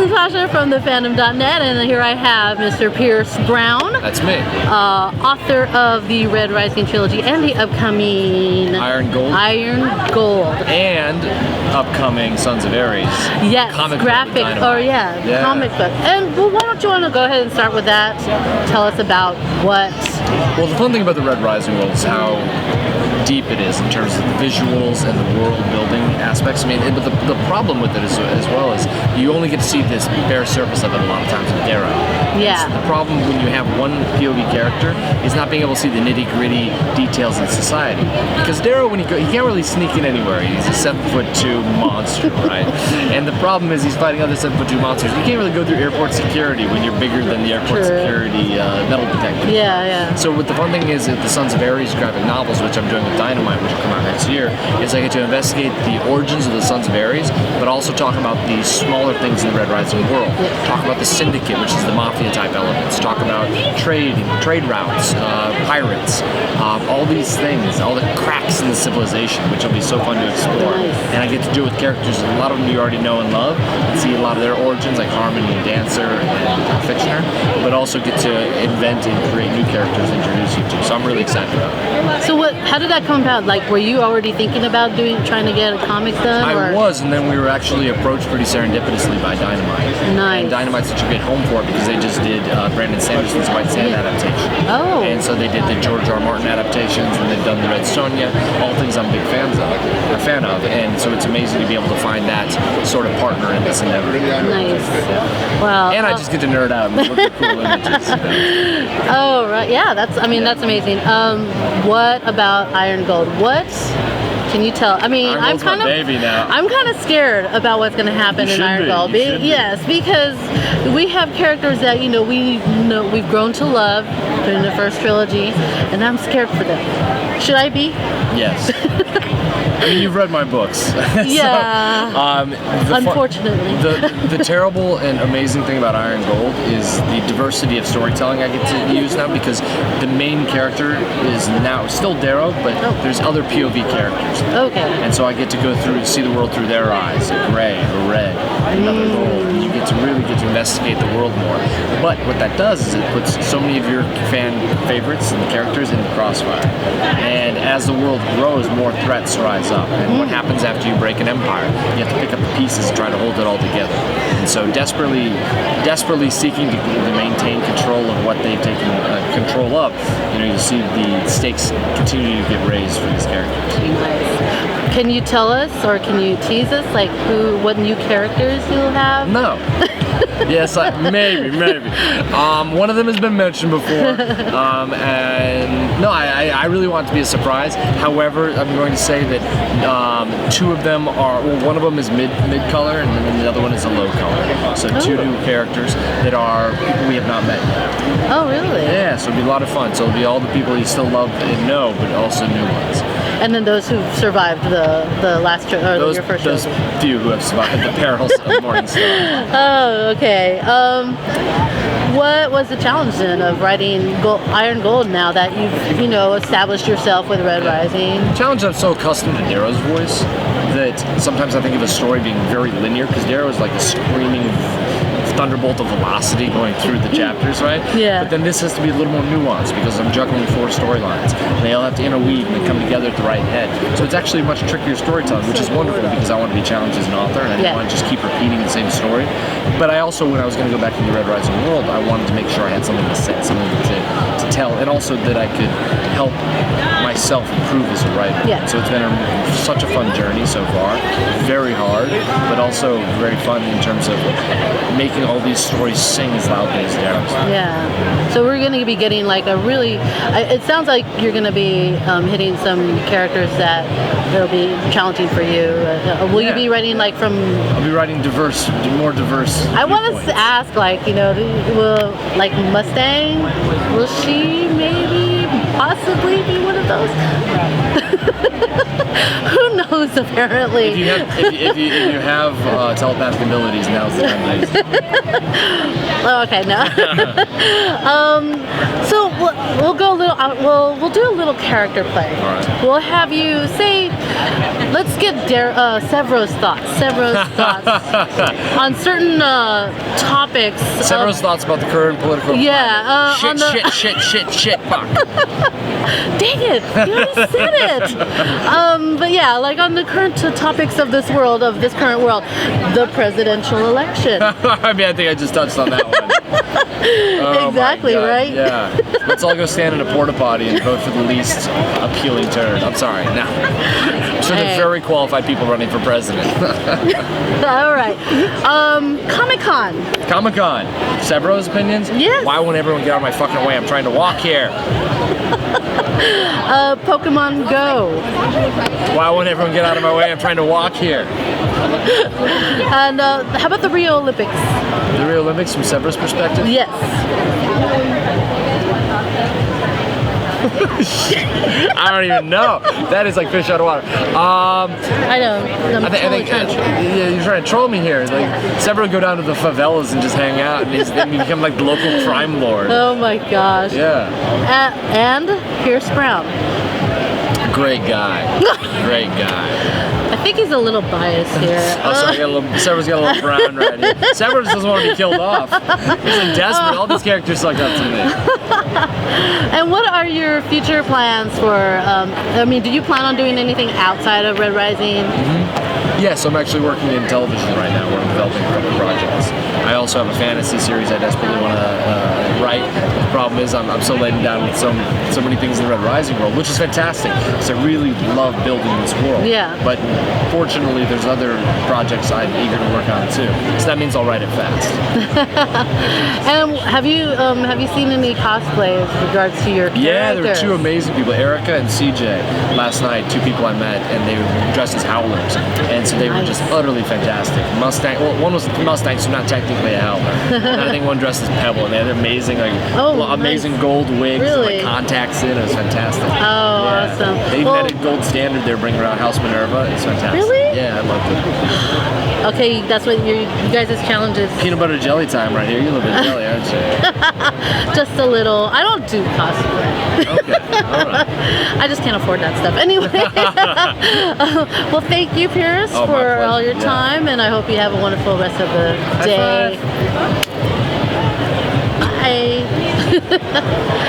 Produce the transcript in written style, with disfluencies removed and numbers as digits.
is Sasha from thefandom.net, and here I have Mr. Pierce Brown. That's me. Author of the Red Rising trilogy and the upcoming Iron Gold. And upcoming Sons of Ares. Yes, comic graphic, comic book. And well, why don't you want to go ahead and start with that? Tell us about what... Well, the fun thing about the Red Rising world is how deep it is in terms of the visuals and the world building aspects. I mean, but the problem with it as well is you only get to see this bare surface of it a lot of times in Darrow. Yeah. The problem when you have one POV character is not being able to see the nitty gritty details in society. Because Darrow, when he can't really sneak in anywhere. He's a 7'2" monster, right? And the problem is he's fighting other 7'2" monsters. You can't really go through airport security when you're bigger than the airport security metal detector. Yeah. So what the fun thing is that the Sons of Ares graphic novels, which I'm doing with Dynamite, which will come out next year, is I get to investigate the origins of the Sons of Ares, but also talk about the smaller things in the Red Rising world. Talk about the Syndicate, which is the mafia type elements. Talk about trade routes, pirates, all these things, all the cracks in the civilization, which will be so fun to explore. And I get to do it with characters, a lot of them you already know and love, and see a lot of their origins, like Harmony and Dancer and Fitchner, but also get to invent and create new characters and introduce you to. So I'm really excited about it. So how did that come about? Like, were you already thinking about trying to get a comic done? I was, and then we were actually approached pretty serendipitously by Dynamite. Nice. And Dynamite's such a great home for it because they just did Brandon Sanderson's White Sand adaptation. Oh. And so they did the George R. Martin adaptations, and they've done the Red Sonja, all things I'm a fan of. And so it's amazing to be able to find that sort of partner in this endeavor. Nice. Wow. And I just get to nerd out and look at cool images. Oh, right. Yeah, that's amazing. What about Iron Gold? What can you tell? I mean, I'm kind of scared about what's going to happen in Iron Gold. Yes, because we have characters that we've grown to love in the first trilogy, and I'm scared for them. Should I be? Yes. I mean, you've read my books. Yeah. So, unfortunately. The terrible and amazing thing about Iron Gold is the diversity of storytelling I get to use now, because the main character is now still Darrow, but there's other POV characters. Okay. And so I get to go through, see the world through their eyes, a gray, a red, another gold, and you get to really investigate the world more. But what that does is it puts so many of your fan favorites and characters in the crossfire. And as the world grows, more threats rise up. And what happens after you break an empire? You have to pick up the pieces and try to hold it all together. And so desperately seeking to maintain control of what they've taken control of, you see the stakes continue to get raised for these characters. Nice. Can you tell us, or can you tease us, like what new characters you'll have? No. Yes, maybe. One of them has been mentioned before, and no, I really want it to be a surprise. However, I'm going to say that two of them are, one of them is mid color, and then the other one is a low color. So two new characters that are people we have not met yet. Oh, really? Yeah, so it'll be a lot of fun. So it'll be all the people you still love and know, but also new ones. And then those who survived the last your first those few who have survived the perils of Morningstar. Oh, okay. What was the challenge then of writing Iron Gold now that you've established yourself with Red Rising? The challenge, I'm so accustomed to Darrow's voice that sometimes I think of a story being very linear, because Darrow is like a screaming thunderbolt of velocity going through the chapters, right? Yeah. But then this has to be a little more nuanced, because I'm juggling 4 storylines. They all have to interweave and they come together at the right head. So it's actually much trickier storytelling, which is wonderful, because I want to be challenged as an author, and I didn't want to just keep repeating the same story. But I also, when I was going to go back to the Red Rising world, I wanted to make sure I had something to say, something to tell, and also that I could help myself improve as a writer. Yeah. So it's been such a fun journey so far. Very hard, but also very fun in terms of making all these stories sing as loudly as Darrow's. Yeah. So we're going to be getting like a really, it sounds like you're going to be hitting some characters that will be challenging for you. Will you be writing like from... I'll be writing more diverse I want to ask, like, will like Mustang, will she maybe possibly be one of those? Who knows, apparently. If you have telepathic abilities, now's the time to use them. Oh, okay, no. So we'll go a little. We'll do a little character play. All right. We'll have you say let's get Severo's thoughts. Severo's thoughts on certain topics. Severo's thoughts about the current political climate. Yeah. Shit. Fuck. Dang it! You already said it. But yeah, like on the current topics of this world, of this current world, the presidential election. I mean, I think I just touched on that one. Oh exactly, right? Yeah. Let's all go stand in a porta potty and vote for the least appealing turn. I'm sorry. No. I'm sure they're very qualified people running for president. All right. Comic-Con. Comic-Con. Severo's opinions? Yes. Why won't everyone get out of my fucking way? I'm trying to walk here. Pokemon Go. Why won't everyone get out of my way? I'm trying to walk here. And how about the Rio Olympics? The Rio Olympics from Severo's perspective? Yes. I don't even know. That is like fish out of water. I know. I think yeah, you're trying to troll me here. Like Severo go down to the favelas and just hang out, and he become like the local crime lord. Oh my gosh. Yeah. And Pierce Brown. Great guy. Great guy. I think he's a little biased here. Severo's got a little brown right here. Severo just doesn't want to be killed off. He's like desperate. All these characters suck up to me. And what are your future plans for, I mean, do you plan on doing anything outside of Red Rising? Mm-hmm. Yes, I'm actually working in television right now where I'm developing a couple projects. I also have a fantasy series I desperately want to write. The problem is I'm so laden down with so many things in the Red Rising world, which is fantastic because I really love building this world. Yeah. But fortunately, there's other projects I'm eager to work on too. So that means I'll write it fast. And have you seen any cosplay with regards to your characters? Yeah, there were two amazing people, Erica and CJ. Last night, two people I met, and they were dressed as Howlers, and so they were just utterly fantastic. Mustang. Well, one was Mustang, so not technically a Howler. And I think one dressed as Pebble, and they had amazing, amazing gold wigs and like contacts in. It was fantastic. Oh, yeah. Awesome. They even had a gold standard they're bringing around House Minerva. It's fantastic. Really? Yeah, I loved it. Okay, that's what you guys' challenge is. Peanut butter jelly time right here. You live in jelly, aren't you? Just a little. I don't do cosplay. Okay, all right. I just can't afford that stuff. Anyway. Well, thank you, Pierce, for all your time, and I hope you have a wonderful rest of the day. Bye.